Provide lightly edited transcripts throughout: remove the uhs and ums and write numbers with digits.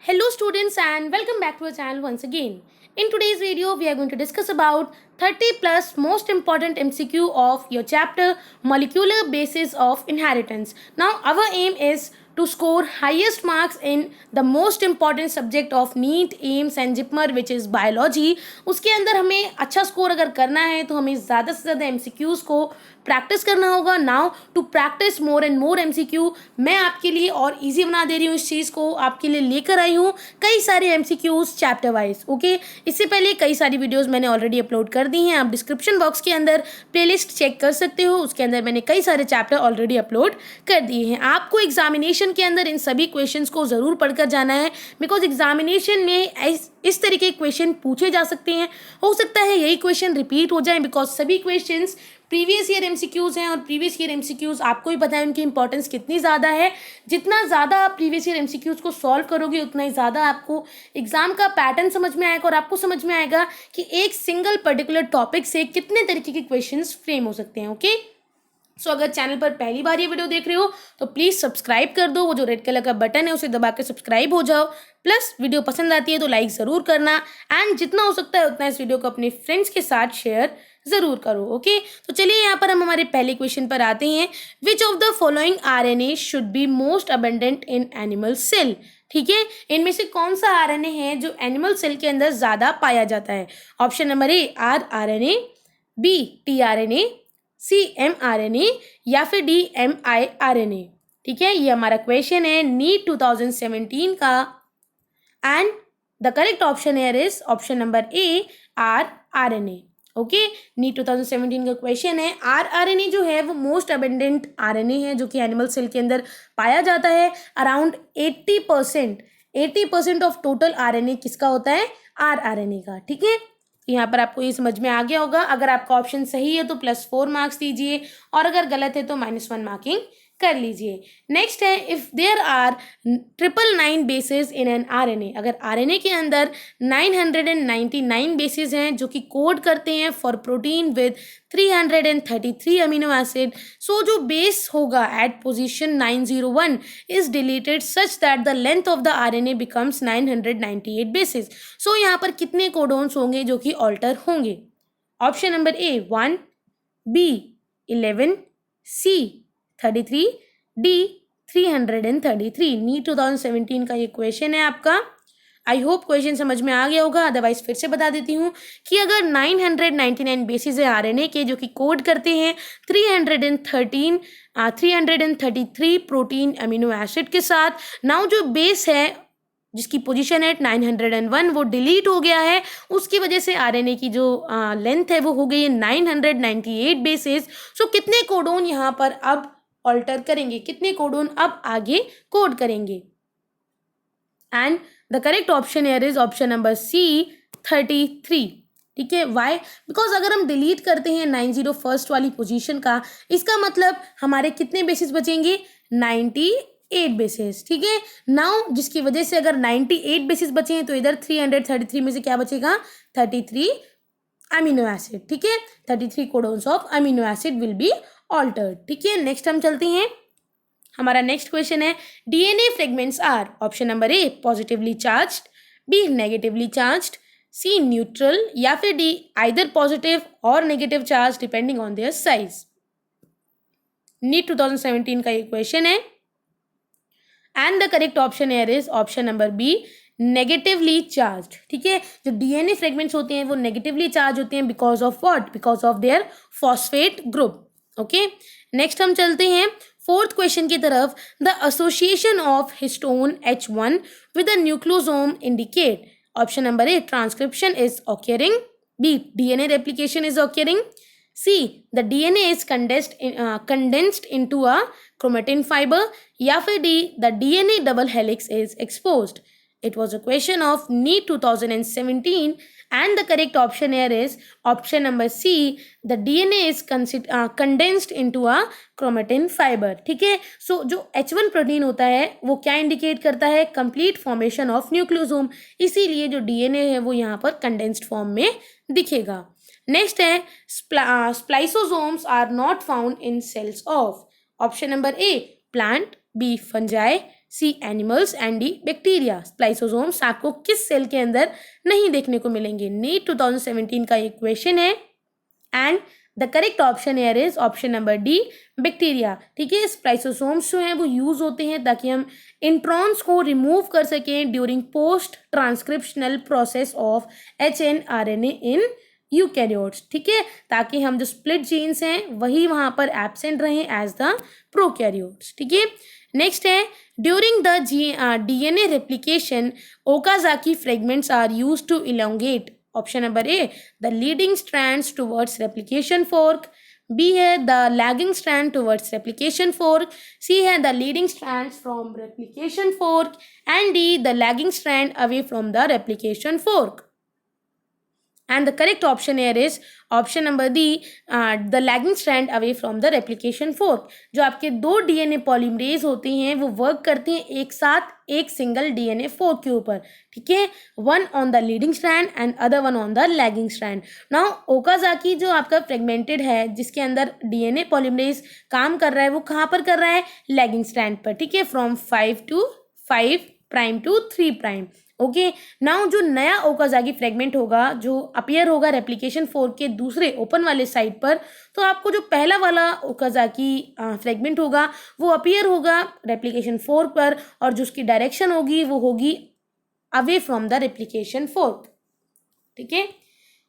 Hello students and welcome back to our channel once again. In today's video we are going to discuss about 30 plus most important MCQ of your chapter Molecular Basis of Inheritance. Now our aim is to score highest marks in the most important subject of NEET, AIMS and JIPMER which is biology. उसके अंदर हमें अच्छा score अगर करना है तो हमें ज़्यादा से ज़्यादा MCQs को प्रैक्टिस करना होगा. Now to practice more and more MCQ मैं आपके लिए और इजी बना दे रही हूँ. इस चीज़ को आपके लिए लेकर आई हूँ कई सारे MCQs चैप्टर वाइज. ओके, इससे पहले कई सारी वीडियोस मैंने ऑलरेडी अपलोड कर दी हैं. आप डिस्क्रिप्शन बॉक्स के अंदर प्लेलिस्ट चेक कर सकते हो. उसके अंदर मैंने कई सारे चैप्टर ऑलरेडी अपलोड कर दिए हैं. आपको एग्जामिनेशन के अंदर इन सभी क्वेश्चंस को ज़रूर पढ़कर जाना है बिकॉज एग्जामिनेशन में इस तरीके के क्वेश्चन पूछे जा सकते हैं. हो सकता है यही क्वेश्चन रिपीट हो जाए बिकॉज सभी क्वेश्चंस प्रीवियस ईयर MCQs हैं और प्रीवियस ईयर MCQs आपको भी पता है उनकी इंपॉर्टेंस कितनी ज़्यादा है. जितना ज़्यादा आप प्रीवियस ईयर MCQs को सॉल्व करोगे उतना ही ज़्यादा आपको एग्जाम का पैटर्न समझ में आएगा और आपको समझ में आएगा कि एक सिंगल पर्टिकुलर टॉपिक से कितने तरीके के क्वेश्चंस फ्रेम हो सकते हैं. ओके, सो अगर चैनल पर पहली बार ये वीडियो देख रहे हो तो प्लीज़ सब्सक्राइब कर दो. वो जो रेड कलर का बटन है उसे दबा के सब्सक्राइब हो जाओ. प्लस वीडियो पसंद आती है तो लाइक ज़रूर करना एंड जितना हो सकता है उतना इस वीडियो को अपने फ्रेंड्स के साथ शेयर ज़रूर करो. ओके, तो चलिए यहाँ पर हम हमारे पहले क्वेश्चन पर आते हैं. Which of the following RNA should be most abundant in animal cell. ठीक है, इनमें से कौन सा RNA है जो एनिमल सेल के अंदर ज़्यादा पाया जाता है. Option number A rRNA, B tRNA, C mRNA या फिर डी miRNA. ठीक है, ये हमारा क्वेश्चन है नीट 2017 का and the correct option here is option number A rRNA. Okay, NEET 2017 का क्वेश्चन है. rRNA जो है वो मोस्ट अबेंडेंट RNA है जो कि एनिमल सेल के अंदर पाया जाता है. अराउंड 80% ऑफ टोटल RNA किसका होता है, rRNA का. ठीक है, यहाँ पर आपको ये समझ में आ गया होगा. अगर आपका ऑप्शन सही है तो +4 मार्क्स दीजिए और अगर गलत है तो -1 मार्किंग कर लीजिए. नेक्स्ट है if there are 999 bases in an RNA. अगर RNA के अंदर 999 बेसिस हैं जो कि कोड करते हैं for protein with 333 amino acid. So जो बेस होगा at position 901 is deleted such that the length of the RNA becomes 998 bases. So यहाँ पर कितने कोडोन्स होंगे जो कि ऑल्टर होंगे. Option number A 1, B 11, C 33, D 333. NEET 2017 का ये क्वेश्चन है आपका. आई होप क्वेश्चन समझ में आ गया होगा. अदरवाइज फिर से बता देती हूँ कि अगर 999 बेसिस है RNA के जो कि कोड करते हैं 333 प्रोटीन अमीनो एसिड के साथ. नाउ जो बेस है जिसकी पोजीशन है 901 वो डिलीट हो गया है. उसकी वजह से RNA की जो लेंथ है वो हो गई है 998 बेसिस. सो कितने कोडोन यहाँ पर अब ऑल्टर करेंगे, कितने कोडोन अब आगे कोड करेंगे. And the correct option here is option number C 33. ठीक है, वाई बिकॉज अगर हम डिलीट करते हैं 90 फर्स्ट वाली पोजीशन का इसका मतलब हमारे कितने बेसिस बचेंगे, 98 बेसिस. ठीक है, नाउ जिसकी वजह से अगर 98 बेसिस बचे हैं तो इधर 333 में से क्या बचेगा, 33 अमीनो एसिड. ठीक है, 33 codons of amino acid will be altered. ठीक है, नेक्स्ट हम चलते हैं. हमारा नेक्स्ट क्वेश्चन है DNA fragments are. Option number A positively charged, B negatively charged, C neutral या फिर डी आइदर पॉजिटिव और negative charge depending on their size. NEET 2017 का ये क्वेश्चन है and the correct option here is option number B negatively charged. ठीक है, जो DNA fragments होते हैं वो नेगेटिवली चार्ज होते हैं because of what, because of their phosphate group. Okay, next हम चलते हैं फोर्थ क्वेश्चन की तरफ. The association of histone H1 with a nucleosome indicate. Option number A transcription is occurring, B DNA replication is occurring, C the DNA is condensed into a chromatin fiber या फिर D the DNA double helix is exposed. It was a question of NEET 2017 and the correct option here is option number C. The DNA is condensed into a chromatin fiber. ठीक है, सो जो H1 protein होता है वो क्या indicate करता है, complete formation of nucleosome. इसीलिए जो DNA है वो यहाँ पर कंडेंस्ड फॉर्म में दिखेगा. नेक्स्ट है spliceosomes are not found in cells of. Option number A plant, B fungi, C animals and D bacteria. Spliceosomes आपको किस सेल के अंदर नहीं देखने को मिलेंगे? नीट 2017 का ये क्वेश्चन है and the correct option here is option number D, bacteria. ठीक है, स्प्लाइसोसोम्स जो हैं वो यूज होते हैं ताकि हम इंट्रॉन्स को रिमूव कर सकें during post transcriptional process of HNRNA in eukaryotes. ठीक है, ताकि हम जो स्प्लिट जीन्स हैं वही वहां पर एब्सेंट रहें एज द प्रोकैरियोट्स। ठीक है, नेक्स्ट है during the DNA replication Okazaki fragments are use to elongate. Option number A, the leading strands towards replication fork, B है the lagging strand towards replication fork, C है the leading strands from replication fork and D the lagging strand away from the replication fork. And the correct option here is option number D, the lagging strand away from the replication fork। जो आपके दो DNA polymerase होते हैं वो work करते हैं एक साथ एक सिंगल DNA फोर्क के ऊपर। ठीक है, one on the leading strand and other one on the lagging strand. Now Okazaki जो आपका फ्रेगमेंटेड है जिसके अंदर DNA पॉलीमरेज काम कर रहा है वो कहाँ पर कर रहा है? लैगिंग स्ट्रैंड पर। ठीक है, from 5 to 5 prime to 3 prime. Okay, now जो नया ओकाजाकी फ्रेगमेंट होगा जो अपीयर होगा रेप्लिकेशन फोर्क के दूसरे ओपन वाले साइड पर, तो आपको जो पहला वाला ओकाजाकी फ्रेगमेंट होगा वो अपीयर होगा रेप्लिकेशन फोर्क पर और जो उसकी डायरेक्शन होगी वो होगी away from the replication fork. ठीक है,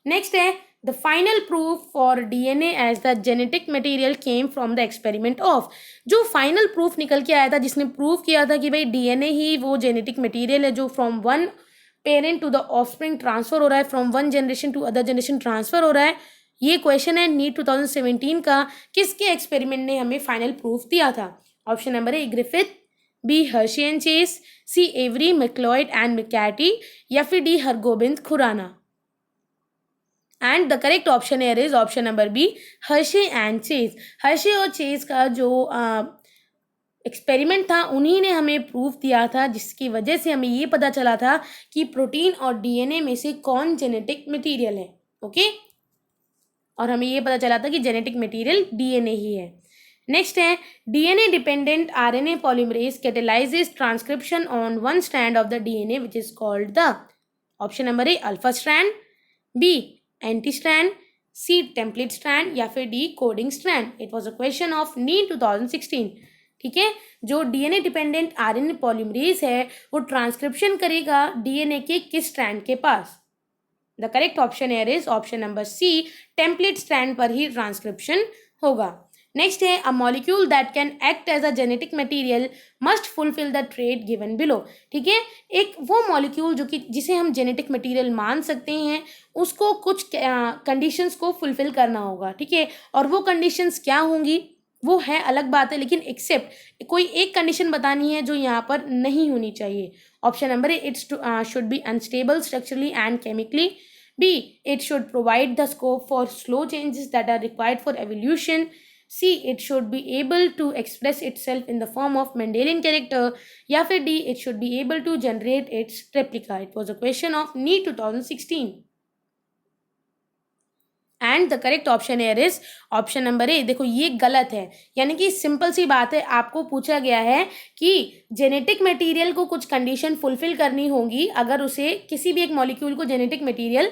नेक्स्ट है the final proof for DNA as the genetic material came from the experiment of. जो फाइनल प्रूफ निकल के आया था जिसने प्रूव किया था कि भाई DNA ही वो जेनेटिक मटेरियल है जो from one parent to the offspring transfer हो रहा है, from one generation to other generation transfer हो रहा है। ये क्वेश्चन है नीट 2017 का, किसके एक्सपेरिमेंट ने हमें फाइनल प्रूफ दिया था? Option number A, Griffith, B Hershey and Chase, C Avery, MacLeod and McCarty, या फिर D Hargobind Khorana. And the correct option here is option number B, Hershey and Chase. Hershey और Chase का जो experiment था उन्हीं ने हमें प्रूफ दिया था जिसकी वजह से हमें ये पता चला था कि प्रोटीन और DNA में से कौन जेनेटिक मटेरियल है। ओके, और हमें ये पता चला था कि जेनेटिक मटेरियल DNA ही है। नेक्स्ट है DNA dependent RNA polymerase catalyses transcription on one strand of the DNA which is called the. Option number A, alpha strand, B anti strand, C template strand, या फिर D coding strand. It was a question of NEET 2016। ठीक है, जो DNA dependent RNA polymerase है वो transcription करेगा DNA के किस स्ट्रैंड के पास? The correct option here is option number C, template strand पर ही ट्रांसक्रिप्शन होगा। नेक्स्ट है a molecule that can act as a genetic material must fulfil the trait given below. ठीक है, एक वो मॉलिक्यूल जो कि जिसे हम जेनेटिक मटेरियल मान सकते हैं उसको कुछ कंडीशंस को फुलफिल करना होगा। ठीक है, और वो कंडीशंस क्या होंगी वो है अलग बात है, लेकिन एक्सेप्ट कोई एक कंडीशन बतानी है जो यहाँ पर नहीं होनी चाहिए। Option number A, it's should be unstable structurally and chemically, B it should provide the scope for slow changes that are required for evolution, C, it should be able to express itself in the form of Mendelian character, या फिर D, it should be able to generate its replica। It was a question of NEET 2016 and the correct option here is option number ए। देखो ये गलत है, यानी कि simple सी बात है, आपको पूछा गया है कि जेनेटिक मटेरियल को कुछ कंडीशन फुलफिल करनी होगी अगर उसे किसी भी एक मॉलिक्यूल को जेनेटिक मटेरियल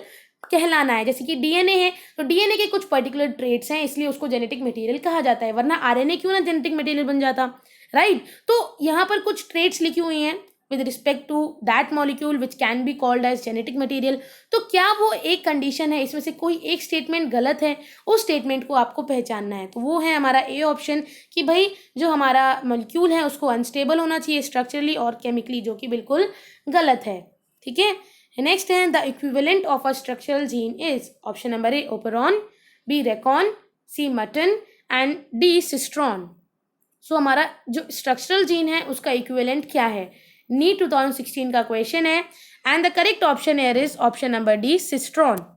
कहलाना है। जैसे कि DNA है तो DNA के कुछ पर्टिकुलर ट्रेट्स हैं इसलिए उसको जेनेटिक मटेरियल कहा जाता है, वरना RNA क्यों ना जेनेटिक मटेरियल बन जाता, राइट? तो यहाँ पर कुछ ट्रेट्स लिखी हुई हैं with respect to that molecule which can be called as genetic material. तो क्या वो एक कंडीशन है, इसमें से कोई एक स्टेटमेंट गलत है, उस स्टेटमेंट को आपको पहचानना है। तो वो है हमारा ए ऑप्शन कि भाई जो हमारा मॉलिक्यूल है उसको अनस्टेबल होना चाहिए स्ट्रक्चरली और केमिकली, जो कि बिल्कुल गलत है। ठीक है, नेक्स्ट है the equivalent of a structural gene is. Option number A, operon, B recon, C muton and D cistron. So हमारा जो स्ट्रक्चरल जीन है उसका इक्विवेलेंट क्या है? नीट 2016 का क्वेश्चन है and the correct option here is option number D, cistron.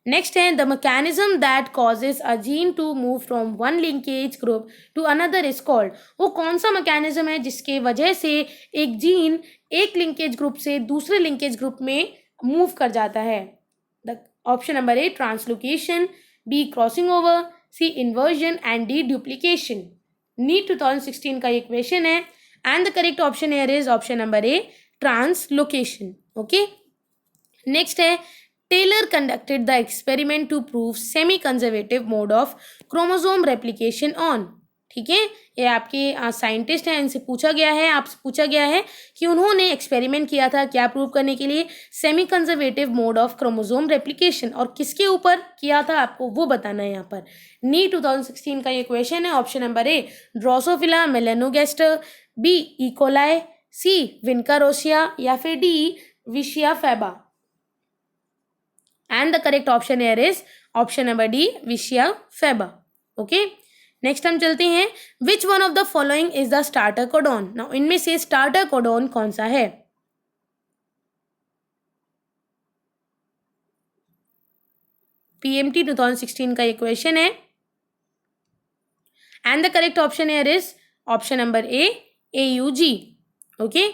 Next है the mechanism that causes a gene to move from one linkage group to another is called. वो कौन सा मैकेनिज्म है जिसके वजह से एक जीन एक लिंकेज ग्रुप से दूसरे लिंकेज ग्रुप में मूव कर जाता है? The option number A, translocation, B crossing over, C inversion and D duplication. NEET 2016 का ये क्वेश्चन है And the correct option here is option number A, translocation. Okay. Next है Taylor conducted the experiment to prove semi-conservative mode of chromosome replication on. ठीक है, ये आपके scientist हैं, इनसे पूछा गया है, आपसे पूछा गया है कि उन्होंने एक्सपेरिमेंट किया था क्या प्रूव करने के लिए, semi conservative mode of chromosome replication, और किसके ऊपर किया था आपको वो बताना है यहाँ पर. नी 2016 का ये क्वेश्चन है. Option number A, Drosophila melanogaster, B E coli, C vinca rosea, या फिर D vicia faba. And the correct option here is option number D, Vishya Feba. Okay. Next हम चलते हैं. Which one of the following is the starter codon. Now इनमें से starter codon कौन सा है. PMT 2016 का ये क्वेश्चन है. And the correct option here is option number A, AUG. Okay.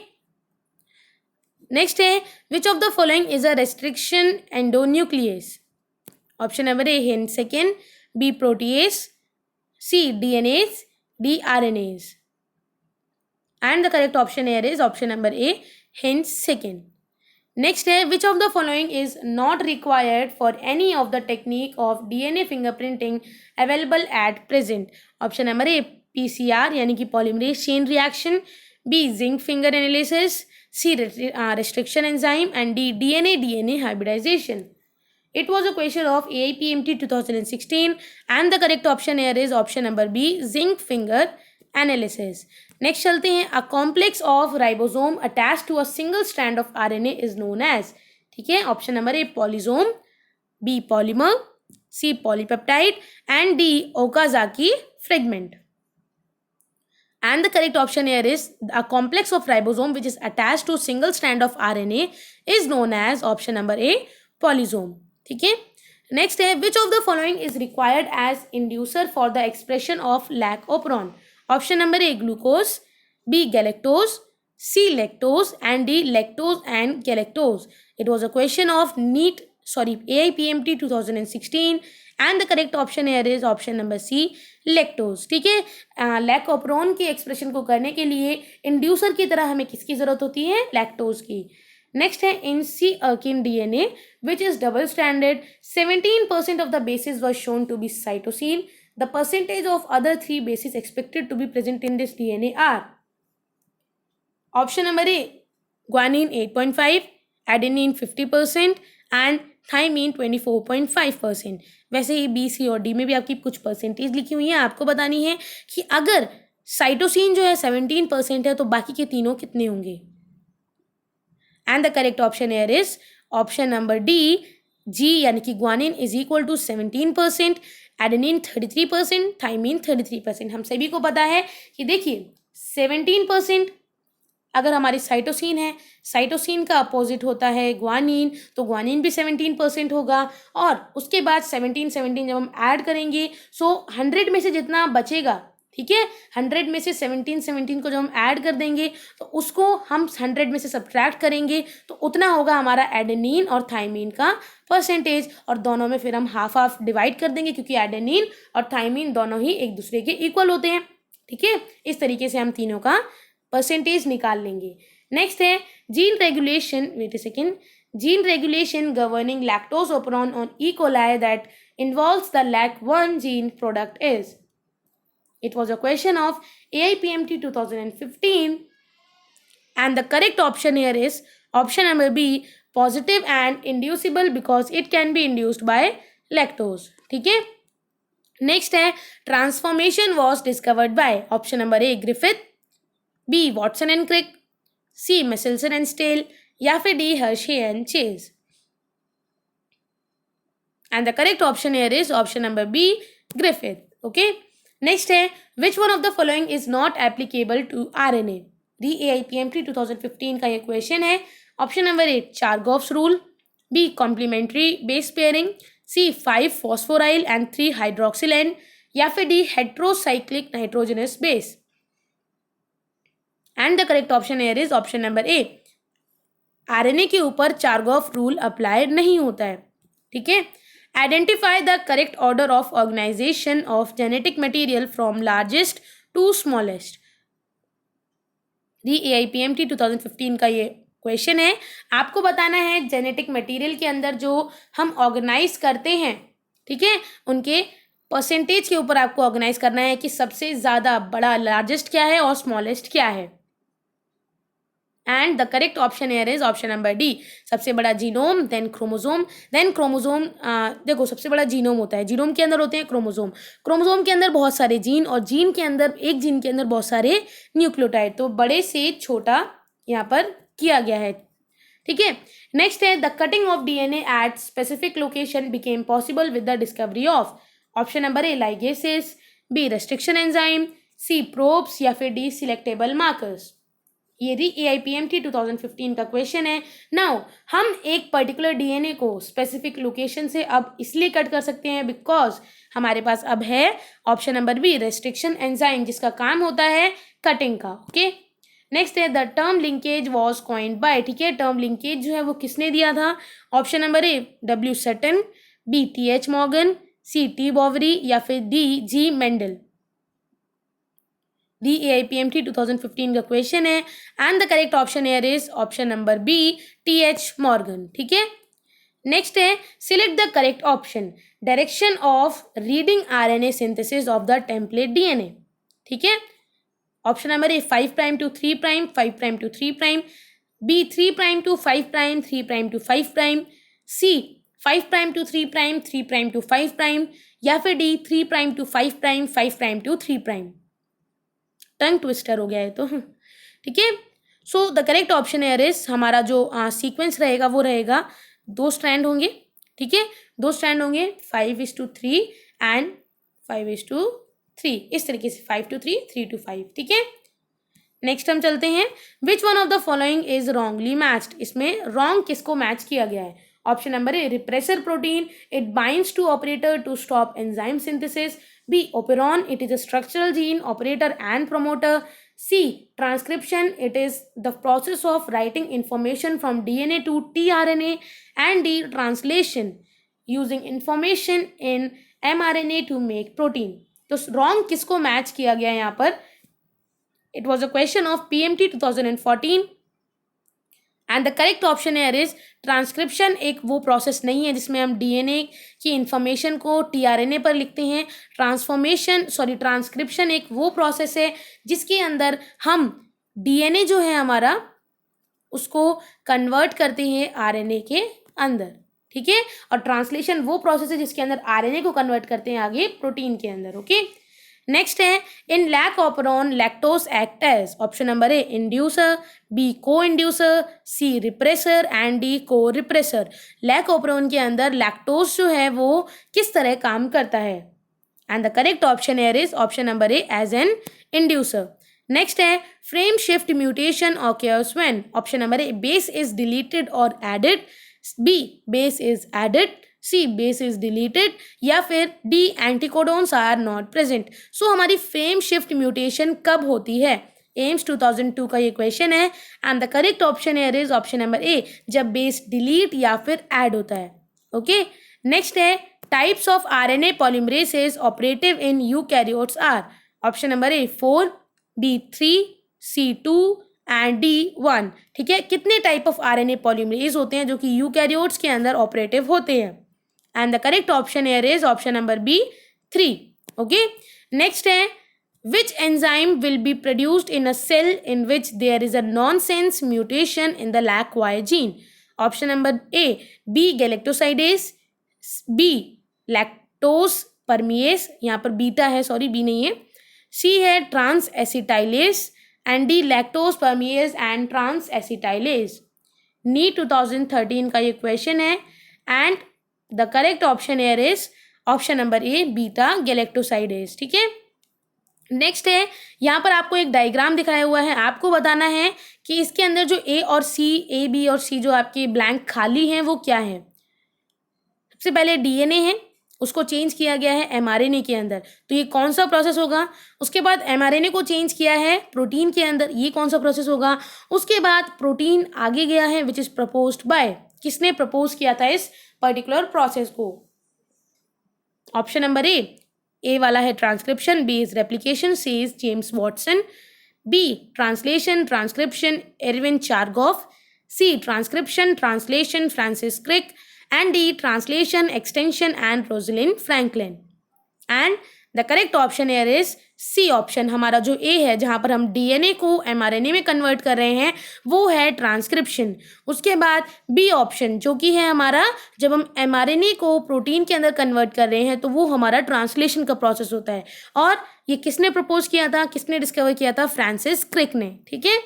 Next है which of the following is a restriction endonuclease. Option number A, Hind second, B protease, C DNAs, D RNAs. And the correct option here is option number A, hence second. Next है which of the following is not required for any of the technique of DNA fingerprinting available at present. Option number A, PCR यानी कि polymerase chain reaction, B zinc finger analysis, C restriction enzyme, and D DNA hybridization. It was a question of AIPMT 2016 and the correct option here is option number B, zinc finger analysis. Next चलते हैं. A complex of ribosome attached to a single strand of RNA is known as. ठीक है, option number A polysome, B polymer, C polypeptide, and D Okazaki fragment. And the correct option here is a complex of ribosome which is attached to single strand of RNA is known as option number A, polysome. ठीक है. Next है which of the following is required as inducer for the expression of lac operon. Option number A glucose, B galactose, C lactose, and D lactose and galactose. It was a question of AIPMT 2016 and the correct option here is option number C, lactose. ठीक है, lac operon की expression को करने के लिए inducer की तरह हमें किसकी जरूरत होती है, लैक्टोज की. नेक्स्ट है इन सी अर्किन DNA which is double stranded, 17% of the bases was shown to be cytosine. The percentage of other three bases expected to be present in this DNA are. Option number A, guanine 8.5, adenine 50% and thymine 24.5%. वैसे ही B, C और D में भी आपकी कुछ percentage लिखी हुई है. आपको बतानी है कि अगर साइटोसिन जो है 17% है तो बाकी के तीनों कितने होंगे. And the correct option here is option number D, G यानी कि guanine is equal to 17%, adenine 33%, thymine 33%. हम सभी को पता है कि देखिए 17% अगर हमारी साइटोसिन है, साइटोसिन का अपोजिट होता है ग्वानिन, तो ग्वानिन भी 17% होगा. और उसके बाद 17 जब हम ऐड करेंगे सो 100 में से जितना बचेगा, ठीक है, 100 में से 17 को जब हम ऐड कर देंगे तो उसको हम 100 में से सब्ट्रैक्ट करेंगे तो उतना होगा हमारा एडेनिन और थाइमिन का परसेंटेज. और दोनों में फिर हम हाफ हाफ डिवाइड कर देंगे क्योंकि एडेनिन और थाइमिन दोनों ही एक दूसरे के इक्वल होते हैं. ठीक है, इस तरीके से हम तीनों का परसेंटेज निकाल लेंगे. नेक्स्ट है gene regulation. Wait a second. Gene regulation governing lactose operon on E coli that involves the LAC1 gene product is. It was a question of AIPMT 2015 and the correct option here is option number B, positive and inducible because it can be induced by lactose. ठीक है. Next है transformation was discovered by option number A, Griffith, B, Watson and Crick, C, Michelson and Stale, या फिर D, Hershey and Chase. And the correct option here is option number B, Griffith. Okay. Next है which one of the following is not applicable to RNA. AIPMT 2015 का ये question है. Option number A Chargaff's rule, B complementary base pairing, C 5 phosphoryl end 3 hydroxyl end, या फिर D heterocyclic nitrogenous base. And the correct option here is option number A, RNA के ऊपर चारगॉफ rule apply नहीं होता है. ठीक है. Identify the correct order of organization of genetic material from largest to smallest. The AIPMT 2015 का ये question है। आपको बताना है जेनेटिक मटेरियल के अंदर जो हम ऑर्गेनाइज करते हैं, ठीक है, उनके परसेंटेज के ऊपर आपको ऑर्गेनाइज करना है कि सबसे ज़्यादा बड़ा लार्जेस्ट क्या है और स्मॉलेस्ट क्या है। And the correct option here is option number D, सबसे बड़ा genome, then chromosome, then chromosome. देखो सबसे बड़ा जीनोम होता है, जीनोम के अंदर होते हैं क्रोमोसोम, क्रोमोसोम के अंदर बहुत सारे जीन, और जीन के अंदर एक जीन के अंदर बहुत सारे न्यूक्लियोटाइड। तो बड़े से छोटा यहाँ पर किया गया है, ठीक है। नेक्स्ट है the cutting of DNA at specific location became possible with the discovery of. Option number A ligases, B restriction enzyme, C probes, या फिर डी सिलेक्टेबल मार्कर्स। ये भी AIPMT 2015 का क्वेश्चन है। नाउ हम एक पर्टिकुलर DNA को स्पेसिफिक लोकेशन से अब इसलिए कट कर सकते हैं बिकॉज हमारे पास अब है option number B restriction enzyme, जिसका काम होता है कटिंग का, ओके। नेक्स्ट है the term linkage was coined by, ठीक है, टर्म लिंकेज जो है वो किसने दिया था। Option number A W Sutton, B TH Morgan, C T Boveri, या फिर D G Mendel. The AIPMT 2015 का क्वेश्चन है and the correct option here is option number B TH Morgan, ठीक है। नेक्स्ट है select the correct option, direction of reading RNA synthesis of the template DNA, ठीक है। Option number A 5' to 3', 5' to 3', B 3' to 5', 3' to 5', C 5' to 3', 3' to 5', या फिर D 3' to 5', 5' to 3'। Tongue twister हो गया है तो, ठीक है। So the correct option here is, हमारा जो सीक्वेंस रहेगा वो रहेगा, 2 स्ट्रैंड होंगे, ठीक है, 2 स्ट्रैंड होंगे 5:3 एंड 5:3, इस तरीके से 5:3, 3:5, ठीक है। नेक्स्ट हम चलते हैं, which one of the following is wrongly matched, इसमें रॉन्ग किसको मैच किया गया है। Option number A repressor protein, it binds to operator to stop enzyme synthesis, B operon, it is a structural gene operator and promoter, c transcription, it is the process of writing information from DNA to tRNA, and d translation, using information in mRNA to make protein। तो wrong किसको match किया गया यहाँ पर, it was a question of PMT 2014 and the correct option here is transcription एक वो process नहीं है जिसमें हम DNA की इंफॉर्मेशन को tRNA पर लिखते हैं। ट्रांसक्रिप्शन एक वो प्रोसेस है जिसके अंदर हम DNA जो है हमारा उसको कन्वर्ट करते हैं RNA के अंदर, ठीक है। और ट्रांसलेशन वो प्रोसेस है जिसके अंदर RNA को कन्वर्ट करते हैं आगे प्रोटीन के अंदर, ओके। नेक्स्ट है in lac operon lactose act as, option number A inducer, B coinducer, C repressor, and D corepressor. Lac operon के अंदर लैक्टोज जो है वो किस तरह काम करता है, and the correct option here is option number A as an inducer. Next है frame shift mutation occurs when, option number A base is deleted और added, B base is added, C base is deleted, या फिर D anticodons are not present. So हमारी frame shift mutation कब होती है, AIIMS 2002 का ये क्वेश्चन है and the correct option here is option number A, जब बेस डिलीट या फिर ऐड होता है, ओके। नेक्स्ट है types of RNA polymerases operative in eukaryotes are, option number A 4, B 3, C 2 and D 1, ठीक है। कितने टाइप ऑफ RNA पॉलीमरेज होते हैं जो कि यूकैरियोट्स के अंदर ऑपरेटिव होते हैं, and the correct option here is option number B 3, okay. Next है which enzyme will be produced in a cell in which there is a nonsense mutation in the LAC-Y gene, option number A B galactosidase, B lactose permease, यहाँ पर beta है, sorry B नहीं है, C है transacetylase, and D lactose permease and transacetylase. NEET 2013 का ये question है and the correct option here is option number A beta galactosidase, ठीक है। नेक्स्ट है यहाँ पर आपको एक डायग्राम दिखाया हुआ है, आपको बताना है कि इसके अंदर जो ए और सी, ए बी और सी जो आपके ब्लैंक खाली हैं वो क्या है। सबसे पहले DNA है, उसको चेंज किया गया है mRNA के अंदर, तो ये कौन सा प्रोसेस होगा। उसके बाद mRNA को चेंज किया है प्रोटीन के अंदर, ये कौन सा प्रोसेस होगा। उसके बाद प्रोटीन आगे गया है विच इज प्रपोज्ड बाय, किसने प्रपोज किया था इस पर्टिकुलर प्रोसेस को। ऑप्शन नंबर ए वाला है transcription, B is replication, C is James Watson, B. Translation Transcription Erwin Chargaff. C. Transcription Translation Francis Crick. And D. Translation Extension and Rosalind Franklin. And the correct option here is C option, हमारा जो ए है जहाँ पर हम DNA को mRNA में convert कर रहे हैं वो है ट्रांसक्रिप्शन। उसके बाद बी ऑप्शन जो कि है हमारा, जब हम एमआरएनए को प्रोटीन के अंदर कन्वर्ट कर रहे हैं तो वो हमारा ट्रांसलेशन का प्रोसेस होता है। और ये किसने प्रपोज किया था, किसने डिस्कवर किया था? फ्रांसिस क्रिक ने। ठीक है,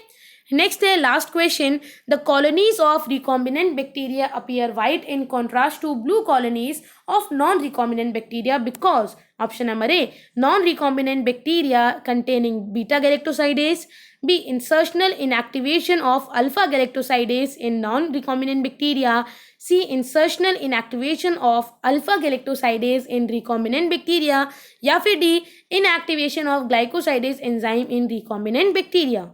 नेक्स्ट है last question. The colonies of recombinant bacteria appear white in contrast to blue colonies of non recombinant bacteria because option number A non recombinant bacteria containing beta galactosidase, B insertional inactivation of alpha galactosidase in non recombinant bacteria, C insertional inactivation of alpha galactosidase in recombinant bacteria, या फिर D inactivation of glycosidase enzyme in recombinant bacteria.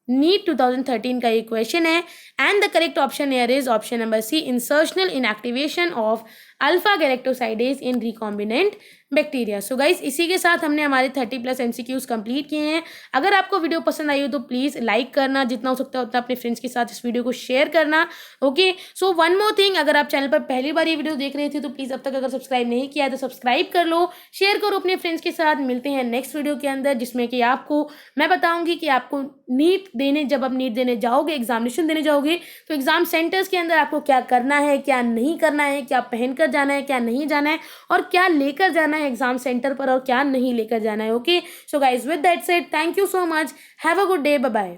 NEET 2013 का ये question है and the correct option here is option number C insertional inactivation of alpha galactosidase in recombinant bacteria. So guys इसी के साथ हमने हमारे 30+ MCQs कंप्लीट किए हैं। अगर आपको वीडियो पसंद आई हो तो प्लीज़ लाइक करना, जितना हो सकता है उतना अपने फ्रेंड्स के साथ इस वीडियो को शेयर करना। Okay, so one more thing, अगर आप चैनल पर पहली बार ये वीडियो देख रहे थे तो प्लीज़ अब तक अगर सब्सक्राइब नहीं किया है तो सब्सक्राइब कर लो, शेयर करो अपने फ्रेंड्स के साथ। मिलते हैं नेक्स्ट वीडियो के अंदर जिसमें कि आपको मैं बताऊँगी कि आपको नीट देने, जब आप नीट देने जाओगे, एग्जामिनेशन देने जाओगे तो एग्जाम सेंटर्स के अंदर आपको क्या करना है, क्या नहीं करना है, क्या पहनकर जाना है, क्या नहीं जाना है, और क्या लेकर जाना है एग्जाम सेंटर पर और क्या नहीं लेकर जाना है। Okay, so guys with that said thank you so much, have a good day, bye bye.